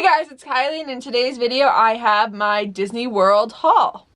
Hey guys, it's Kylie, and in today's video I have my Disney World haul.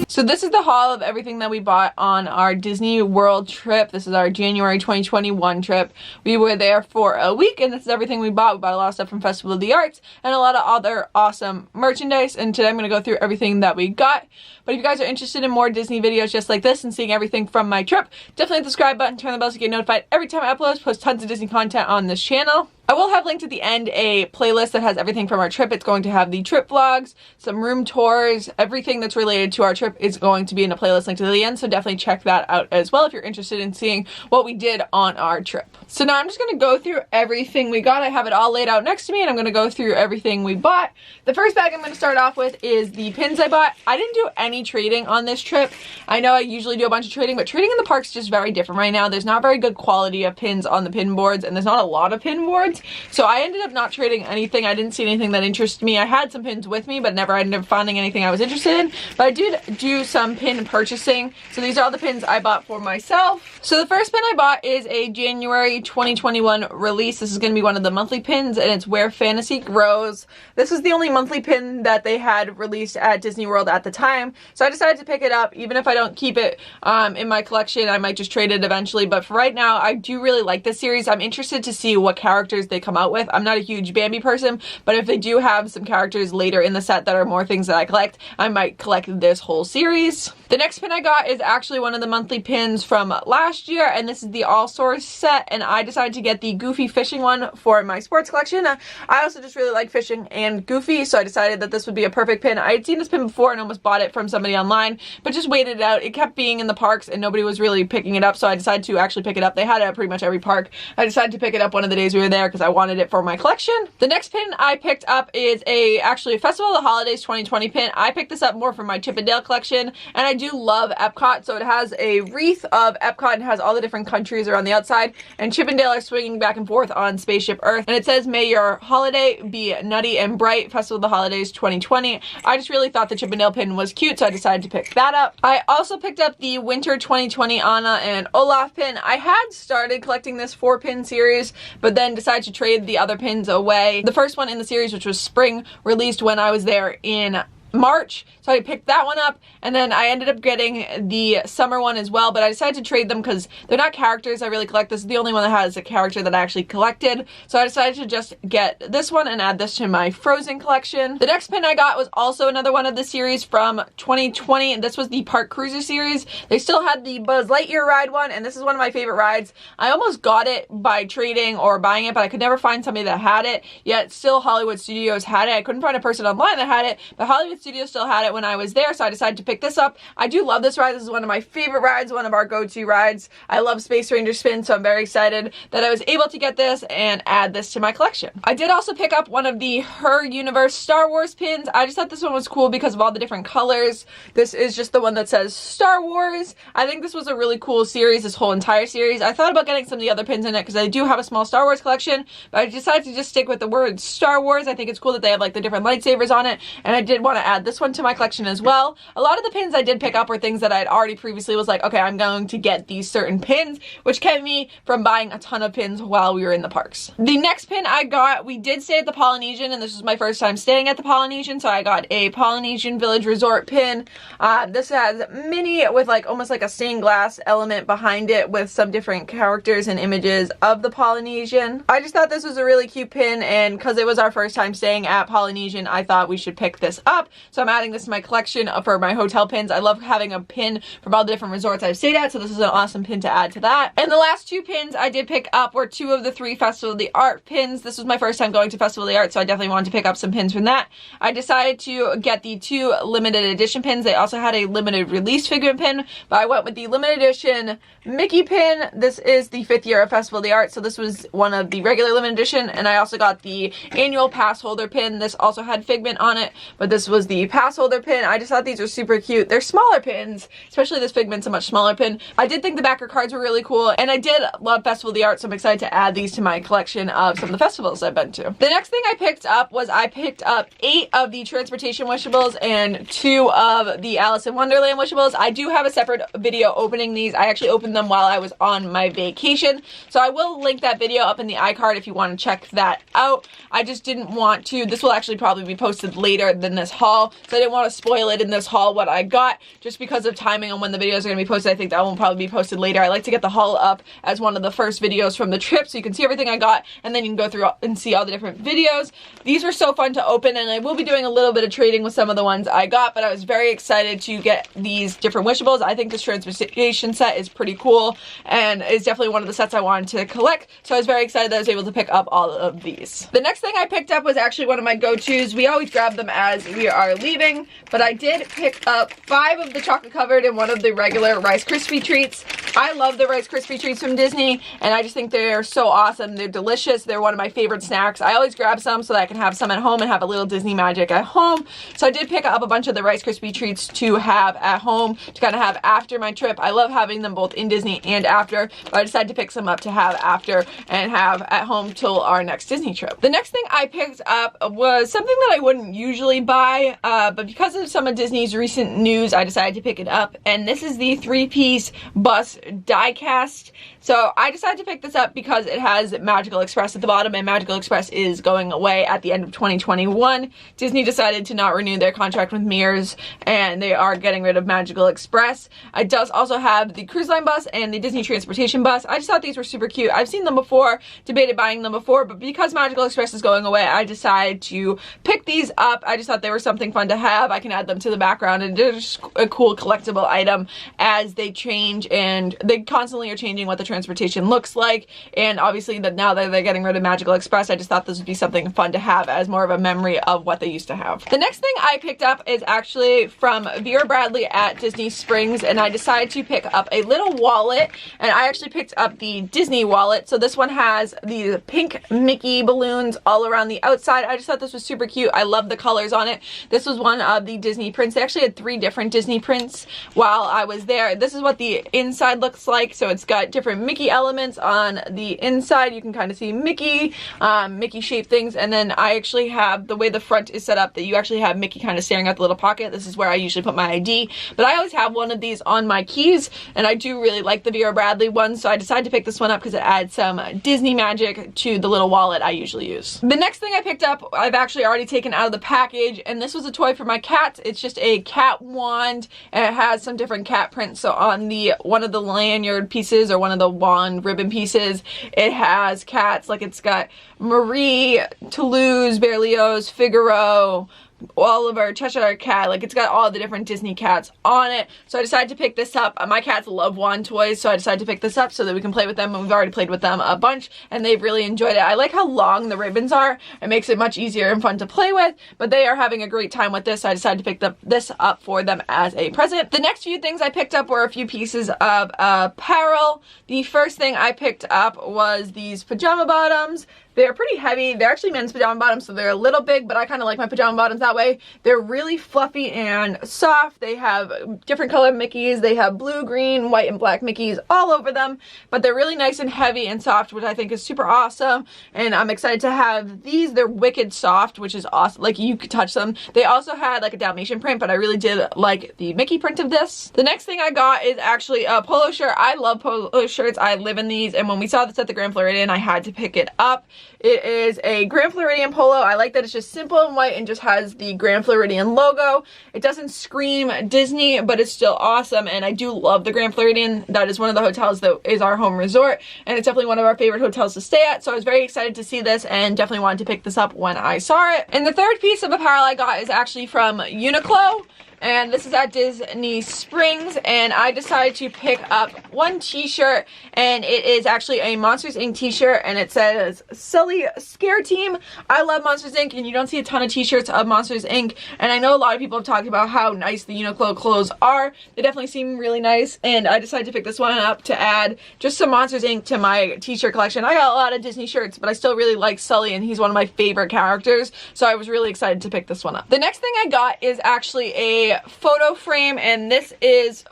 So this is the haul of everything that we bought on our Disney World trip. This is our January 2021 trip. We were there for a week, and this is everything we bought. We bought a lot of stuff from Festival of the Arts and a lot of other awesome merchandise, and today I'm going to go through everything that we got. But if you guys are interested in more Disney videos just like this and seeing everything from my trip, definitely hit the subscribe button, turn the bell to get notified every time I upload. Post tons of Disney content on this channel. I will have linked at the end a playlist that has everything from our trip. It's going to have the trip vlogs, some room tours, everything that's related to our trip is going to be in a playlist linked to the end, so definitely check that out as well if you're interested in seeing what we did on our trip. So now I'm just going to go through everything we got. I have it all laid out next to me, and I'm going to go through everything we bought. The first bag I'm going to start off with is the pins I bought. I didn't do any trading on this trip. I know I usually do a bunch of trading, but trading in the park's just very different right now. There's not very good quality of pins on the pin boards, and there's not a lot of pin boards. So I ended up not trading anything. I didn't see anything that interested me. I had some pins with me, but never ended up finding anything I was interested in. But I did do some pin purchasing. So these are all the pins I bought for myself. So the first pin I bought is a January 2021 release. This is going to be one of the monthly pins, and it's Where Fantasy Grows. This was the only monthly pin that they had released at Disney World at the time. So I decided to pick it up. Even if I don't keep it in my collection, I might just trade it eventually. But for right now, I do really like this series. I'm interested to see what characters they come out with. I'm not a huge Bambi person, but if they do have some characters later in the set that are more things that I collect, I might collect this whole series. The next pin I got is actually one of the monthly pins from last year, and this is the All Stars set, and I decided to get the Goofy fishing one for my sports collection. I also just really like fishing and Goofy, so I decided that this would be a perfect pin. I had seen this pin before and almost bought it from somebody online, but just waited it out. It kept being in the parks and nobody was really picking it up, so I decided to actually pick it up. They had it at pretty much every park. I decided to pick it up one of the days we were there because I wanted it for my collection. The next pin I picked up is actually a Festival of the Holidays 2020 pin. I picked this up more for my Chip 'n Dale collection, and I do love Epcot, so it has a wreath of Epcot and has all the different countries around the outside, and Chip 'n Dale are swinging back and forth on Spaceship Earth, and it says, "May your holiday be nutty and bright, Festival of the Holidays 2020. I just really thought the Chip 'n Dale pin was cute, so I decided to pick that up. I also picked up the Winter 2020 Anna and Olaf pin. I had started collecting this 4-pin series, but then decided to trade the other pins away. The first one in the series, which was Spring, released when I was there in March, so I picked that one up, and then I ended up getting the summer one as well, but I decided to trade them because they're not characters I really collect. This is the only one that has a character that I actually collected, so I decided to just get this one and add this to my Frozen collection. The next pin I got was also another one of the series from 2020, and this was the Park Cruiser series. They still had the Buzz Lightyear ride one, and this is one of my favorite rides. I almost got it by trading or buying it, but I could never find somebody that had it, yet still Hollywood Studios had it. I couldn't find a person online that had it, but Hollywood Studios still had it when I was there, so I decided to pick this up. I do love this ride. This is one of my favorite rides, one of our go-to rides. I love Space Ranger Spin, so I'm very excited that I was able to get this and add this to my collection. I did also pick up one of the Her Universe Star Wars pins. I just thought this one was cool because of all the different colors. This is just the one that says Star Wars. I think this was a really cool series, this whole entire series. I thought about getting some of the other pins in it because I do have a small Star Wars collection, but I decided to just stick with the word Star Wars. I think it's cool that they have like the different lightsabers on it, and I did want to add this one to my collection as well. A lot of the pins I did pick up were things that I'd already previously was like, okay, I'm going to get these certain pins, which kept me from buying a ton of pins while we were in the parks. The next pin I got, we did stay at the Polynesian, and this was my first time staying at the Polynesian, so I got a Polynesian Village Resort pin. This has Minnie with like almost like a stained glass element behind it with some different characters and images of the Polynesian. I just thought this was a really cute pin, and because it was our first time staying at Polynesian, I thought we should pick this up, so I'm adding this to my collection for my hotel pins. I love having a pin from all the different resorts I've stayed at, so this is an awesome pin to add to that. And the last 2 pins I did pick up were 2 of the 3 Festival of the Art pins. This was my first time going to Festival of the Art, so I definitely wanted to pick up some pins from that. I decided to get the 2 limited edition pins. They also had a limited release figure pin, but I went with the limited edition Mickey pin. This is the 5th year of Festival of the Art, so this was one of the regular limited edition, and I also got the annual pass holder pin. This also had Figment on it, but this was the the pass holder pin. I just thought these were super cute. They're smaller pins, especially this Figment's a much smaller pin. I did think the backer cards were really cool, and I did love Festival of the Arts, so I'm excited to add these to my collection of some of the festivals I've been to. The next thing I picked up was I picked up 8 of the Transportation Wishables and 2 of the Alice in Wonderland Wishables. I do have a separate video opening these. I actually opened them while I was on my vacation, so I will link that video up in the iCard if you want to check that out. I just didn't want to, this will actually probably be posted later than this haul, so I didn't want to spoil it in this haul what I got, just because of timing on when the videos are going to be posted. I think that will probably be posted later. I like to get the haul up as one of the first videos from the trip, so you can see everything I got, and then you can go through and see all the different videos. These were so fun to open, and I will be doing a little bit of trading with some of the ones I got, but I was very excited to get these different Wishables. I think this Transportation set is pretty cool, and is definitely one of the sets I wanted to collect, so I was very excited that I was able to pick up all of these. The next thing I picked up was actually one of my go-tos. We always grab them as we are leaving, but I did pick up 5 of the chocolate covered and 1 of the regular Rice Krispie treats. I love the Rice Krispie treats from Disney, and I just think they're so awesome. They're delicious. They're one of my favorite snacks. I always grab some so that I can have some at home and have a little Disney magic at home. So I did pick up a bunch of the Rice Krispie treats to have at home, to kind of have after my trip. I love having them both in Disney and after, but I decided to pick some up to have after and have at home till our next Disney trip. The next thing I picked up was something that I wouldn't usually buy, but because of some of Disney's recent news, I decided to pick it up, and this is the 3-piece Bus Diecast. So I decided to pick this up because it has Magical Express at the bottom, and Magical Express is going away at the end of 2021. Disney decided to not renew their contract with Mears, and they are getting rid of Magical Express. It does also have the cruise line bus and the Disney Transportation bus. I just thought these were super cute. I've seen them before, debated buying them before, but because Magical Express is going away, I decided to pick these up. I just thought they were something fun to have. I can add them to the background, and they're just a cool collectible item as they change, and they constantly are changing what the transportation looks like, and obviously that now that they're getting rid of Magical Express, I just thought this would be something fun to have as more of a memory of what they used to have. The next thing I picked up is actually from Vera Bradley at Disney Springs, and I decided to pick up a little wallet, and I actually picked up the Disney wallet. So this one has the pink Mickey balloons all around the outside. I just thought this was super cute. I love the colors on it. This was one of the Disney prints. They actually had 3 different Disney prints while I was there. This is what the inside looks like. So it's got different Mickey elements on the inside. You can kind of see Mickey, Mickey shaped things, and then I actually have the way the front is set up that you actually have Mickey kind of staring at the little pocket. This is where I usually put my ID, but I always have one of these on my keys, and I do really like the Vera Bradley one, so I decided to pick this one up because it adds some Disney magic to the little wallet I usually use. The next thing I picked up, I've actually already taken out of the package, and this was a toy for my cat. It's just a cat wand, and it has some different cat prints. So on the one of the lanyard pieces or one of the wand ribbon pieces, it has cats. Like it's got Marie, Toulouse, Berlioz, Figaro, Oliver, Cheshire Cat. Like it's got all the different Disney cats on it. So I decided to pick this up. My cats love wand toys, so I decided to pick this up so that we can play with them, and we've already played with them a bunch and they've really enjoyed it. I like how long the ribbons are. It makes it much easier and fun to play with, but they are having a great time with this, so I decided to pick this up for them as a present. The next few things I picked up were a few pieces of apparel. The first thing I picked up was these pajama bottoms. They're pretty heavy. They're actually men's pajama bottoms, so they're a little big, but I kind of like my pajama bottoms that way. They're really fluffy and soft. They have different color Mickeys. They have blue, green, white, and black Mickeys all over them, but they're really nice and heavy and soft, which I think is super awesome, and I'm excited to have these. They're wicked soft, which is awesome. Like, you could touch them. They also had like a Dalmatian print, but I really did like the Mickey print of this. The next thing I got is actually a polo shirt. I love polo shirts. I live in these, and when we saw this at the Grand Floridian, I had to pick it up. It is a Grand Floridian polo. I like that it's just simple and white and just has the Grand Floridian logo. It doesn't scream Disney, but it's still awesome, and I do love the Grand Floridian. That is one of the hotels that is our home resort, and it's definitely one of our favorite hotels to stay at, so I was very excited to see this and definitely wanted to pick this up when I saw it. And the third piece of apparel I got is actually from Uniqlo. and this is at Disney Springs, and I decided to pick up one t-shirt, and it is actually a Monsters Inc. t-shirt, and it says Sully Scare Team. I love Monsters Inc., and you don't see a ton of t-shirts of Monsters Inc., and I know a lot of people have talked about how nice the Uniqlo clothes are. They definitely seem really nice, and I decided to pick this one up to add just some Monsters Inc. to my t-shirt collection. I got a lot of Disney shirts, but I still really like Sully, and he's one of my favorite characters, so I was really excited to pick this one up. The next thing I got is actually a photo frame, and this is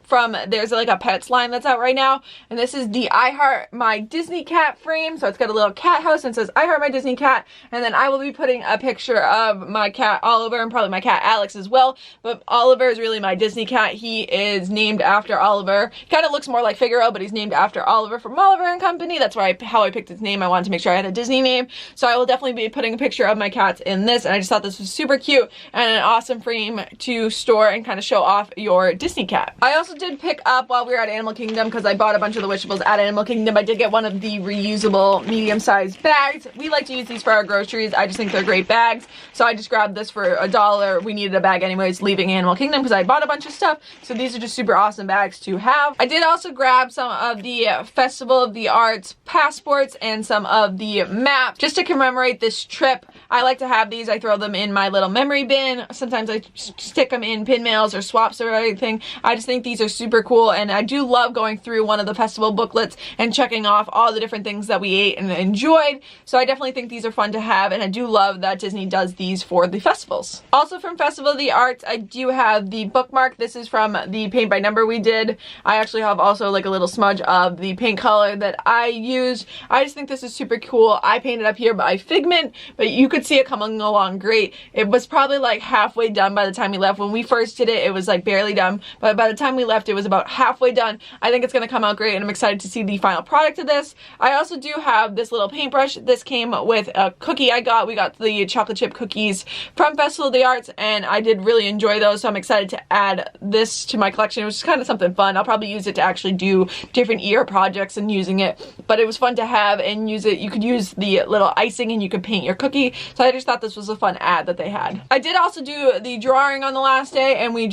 from, there's like a Pets line that's out right now, and this is the I Heart My Disney Cat frame. So it's got a little cat house and it says I Heart My Disney Cat, and then I will be putting a picture of my cat Oliver and probably my cat Alex as well, but Oliver is really my Disney cat. He is named after Oliver. He kind of looks more like Figaro, but he's named after Oliver from Oliver and Company. That's why how I picked his name. I wanted to make sure I had a Disney name, so I will definitely be putting a picture of my cats in this, and I just thought this was super cute and an awesome frame to store and kind of show off your Disney cat. I also did pick up, while we were at Animal Kingdom, because I bought a bunch of the wishables at Animal Kingdom, I did get one of the reusable medium-sized bags. We like to use these for our groceries. I just think they're great bags, so I just grabbed this for $1. We needed a bag anyways leaving Animal Kingdom because I bought a bunch of stuff, so these are just super awesome bags to have. I did also grab some of the Festival of the Arts passports and some of the maps just to commemorate this trip. I like to have these. I throw them in my little memory bin. Sometimes I stick them in pin mails or swaps or anything. I just think these are super cool, and I do love going through one of the festival booklets and checking off all the different things that we ate and enjoyed, so I definitely think these are fun to have, and I do love that Disney does these for the festivals. Also from Festival of the Arts, I do have the bookmark. This is from the paint by number we did. I actually have also like a little smudge of the paint color that I used. I just think this is super cool. I painted up here by Figment, but you could see it coming along great. It was probably like halfway done by the time we left. When we first did it, it was like barely done, but by the time we left, it was about halfway done. I think it's going to come out great, and I'm excited to see the final product of this. I also do have this little paintbrush. This came with a cookie I got. We got the chocolate chip cookies from Festival of the Arts, and I did really enjoy those, so I'm excited to add this to my collection. It was just kind of something fun. I'll probably use it to actually do different ear projects and using it, but it was fun to have and use it. You could use the little icing and you could paint your cookie, so I just thought this was a fun ad that they had. I did also do the drawing on the last day, and we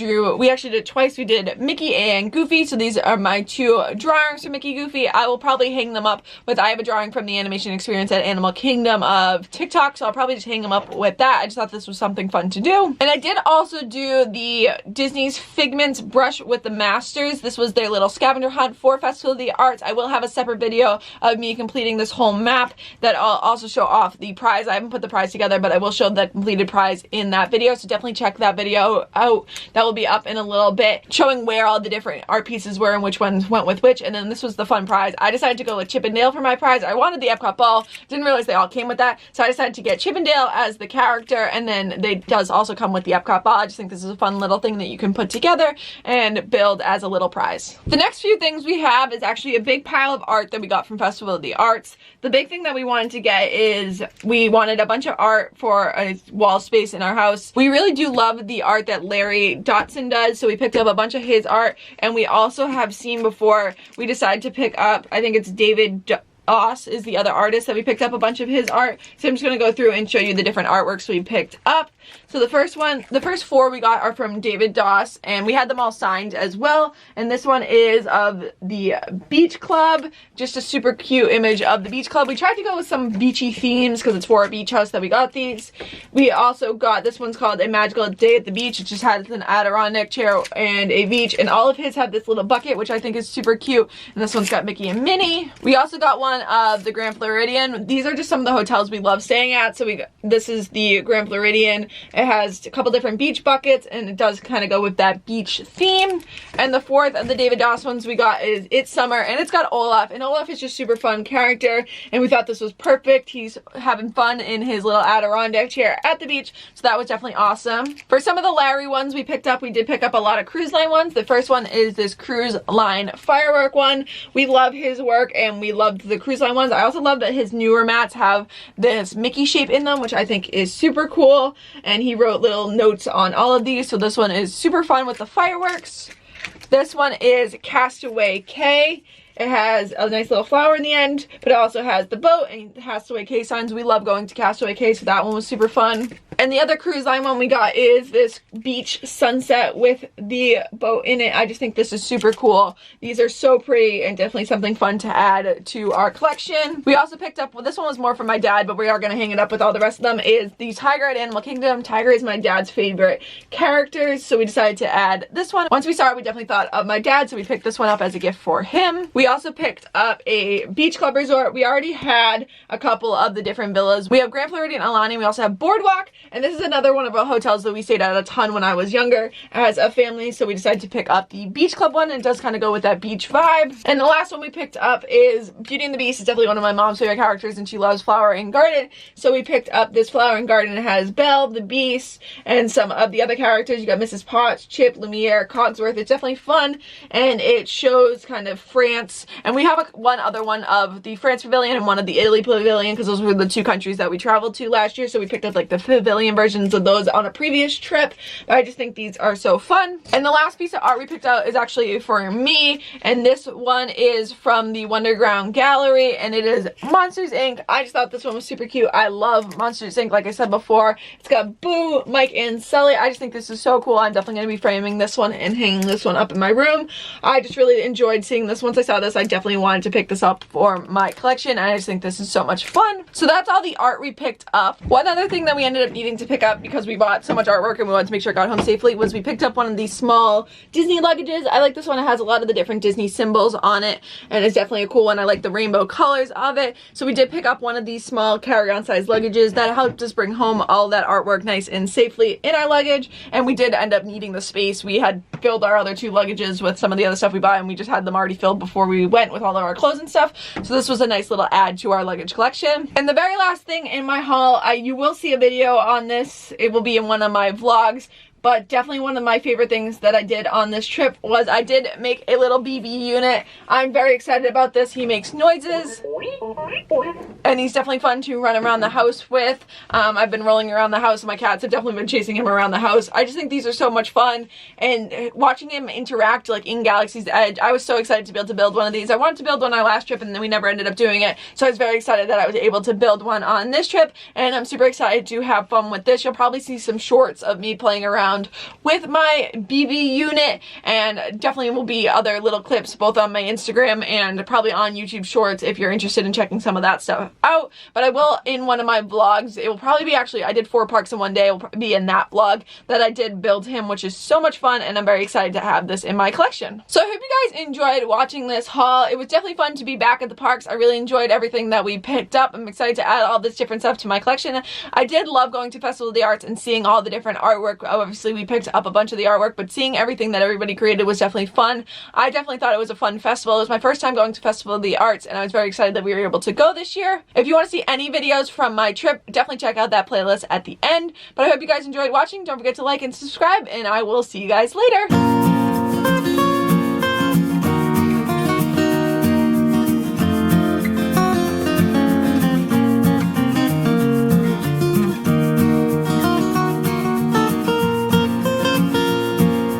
actually did it twice. We did Mickey and Goofy, so these are my two drawings for Mickey Goofy. I will probably hang them up with, I have a drawing from the animation experience at Animal Kingdom of TikTok, so I'll probably just hang them up with that. I just thought this was something fun to do. And I did also do the Disney's Figments brush with the Masters. This was their little scavenger hunt for Festival of the Arts. I will have a separate video of me completing this whole map that I'll also show off the prize. I haven't put the prize together, but I will show the completed prize in that video, so definitely check that video out. That will be up in a little bit, showing where all the different art pieces were and which ones went with which. And then this was the fun prize. I decided to go with Chip and Dale for my prize. I wanted the Epcot ball, didn't realize they all came with that, so I decided to get Chip and Dale as the character, and then they does also come with the Epcot ball. I just think this is a fun little thing that you can put together and build as a little prize. The next few things we have is actually a big pile of art that we got from Festival of the Arts. The big thing that we wanted to get is we wanted a bunch of art for a wall space in our house. We really do love the art that Larry Dotson does, so we picked up a bunch of his art, and we also have seen before, we decided to pick up, I think it's David Doss is the other artist that we picked up a bunch of his art. So I'm just going to go through and show you the different artworks we picked up. So the first four we got are from David Doss, and we had them all signed as well. And this one is of the Beach Club, just a super cute image of the Beach Club. We tried to go with some beachy themes because it's for a beach house that we got these. We also got, this one's called A Magical Day at the Beach. It just has an Adirondack chair and a beach, and all of his have this little bucket, which I think is super cute. And this one's got Mickey and Minnie. We also got one of the Grand Floridian. These are just some of the hotels we love staying at. So this is the Grand Floridian. It has a couple different beach buckets, and it does kind of go with that beach theme. And the fourth of the David Doss ones we got is It's Summer, and it's got Olaf, and Olaf is just super fun character, and we thought this was perfect. He's having fun in his little Adirondack chair at the beach, so that was definitely awesome. For some of the Larry ones we picked up, we did pick up a lot of cruise line ones. The first one is this cruise line firework one. We love his work, and we loved the cruise line ones. I also love that his newer mats have this Mickey shape in them, which I think is super cool, and he wrote little notes on all of these, so this one is super fun with the fireworks. This one is Castaway K. It has a nice little flower in the end, but it also has the boat and Castaway Cay signs. We love going to Castaway Cay, so that one was super fun. And the other cruise line one we got is this beach sunset with the boat in it. I just think this is super cool. These are so pretty and definitely something fun to add to our collection. We also picked up, well, this one was more for my dad, but we are going to hang it up with all the rest of them, is the Tiger at Animal Kingdom. Tiger is my dad's favorite character, so we decided to add this one. Once we saw it, we definitely thought of my dad, so we picked this one up as a gift for him. We also picked up a beach club resort. We already had a couple of the different villas. We have Grand Floridian Alani. We also have Boardwalk, and this is another one of our hotels that we stayed at a ton when I was younger as a family, so we decided to pick up the beach club one, and it does kind of go with that beach vibe. And the last one we picked up is Beauty and the Beast. It's definitely one of my mom's favorite characters, and she loves flower and garden, so we picked up this flower and garden. It has Belle, the Beast, and some of the other characters. You got Mrs. Potts, Chip, Lumiere, Cogsworth. It's definitely fun, and it shows kind of France, and we have one other one of the France Pavilion and one of the Italy Pavilion, because those were the two countries that we traveled to last year, so we picked up like the Pavilion versions of those on a previous trip. But I just think these are so fun. And the last piece of art we picked out is actually for me, and this one is from the Wonderground Gallery, and it is Monsters Inc. I just thought this one was super cute. I love Monsters Inc. Like I said before. It's got Boo, Mike, and Sully. I just think this is so cool. I'm definitely going to be framing this one and hanging this one up in my room. I just really enjoyed seeing this. Once I saw this, I definitely wanted to pick this up for my collection, and I just think this is so much fun. So that's all the art we picked up. One other thing that we ended up needing to pick up, because we bought so much artwork and we wanted to make sure it got home safely, was we picked up one of these small Disney luggages. I like this one. It has a lot of the different Disney symbols on it, and it's definitely a cool one. I like the rainbow colors of it. So we did pick up one of these small carry-on size luggages that helped us bring home all that artwork nice and safely in our luggage, and we did end up needing the space. We had filled our other two luggages with some of the other stuff we bought, and we just had them already filled before we went with all of our clothes and stuff. So this was a nice little add to our luggage collection. And the very last thing in my haul, you will see a video on this. It will be in one of my vlogs. But definitely one of my favorite things that I did on this trip was I did make a little BB unit. I'm very excited about this. He makes noises, and he's definitely fun to run around the house with. I've been rolling around the house, and my cats have definitely been chasing him around the house. I just think these are so much fun, and watching him interact like in Galaxy's Edge, I was so excited to be able to build one of these. I wanted to build one on our last trip, and then we never ended up doing it, so I was very excited that I was able to build one on this trip, and I'm super excited to have fun with this. You'll probably see some shorts of me playing around with my BB unit, and definitely will be other little clips both on my Instagram and probably on YouTube Shorts if you're interested in checking some of that stuff out. But I will in one of my vlogs. It will probably be, actually, I did 4 parks in one day. It will probably be in that vlog that I did build him, which is so much fun, and I'm very excited to have this in my collection. So I hope you guys enjoyed watching this haul. It was definitely fun to be back at the parks. I really enjoyed everything that we picked up. I'm excited to add all this different stuff to my collection. I did love going to Festival of the Arts and seeing all the different artwork. Obviously, we picked up a bunch of the artwork, but seeing everything that everybody created was definitely fun. I definitely thought it was a fun festival. It was my first time going to Festival of the Arts, and I was very excited that we were able to go this year. If you want to see any videos from my trip, definitely check out that playlist at the end. But I hope you guys enjoyed watching. Don't forget to like and subscribe, and I will see you guys later.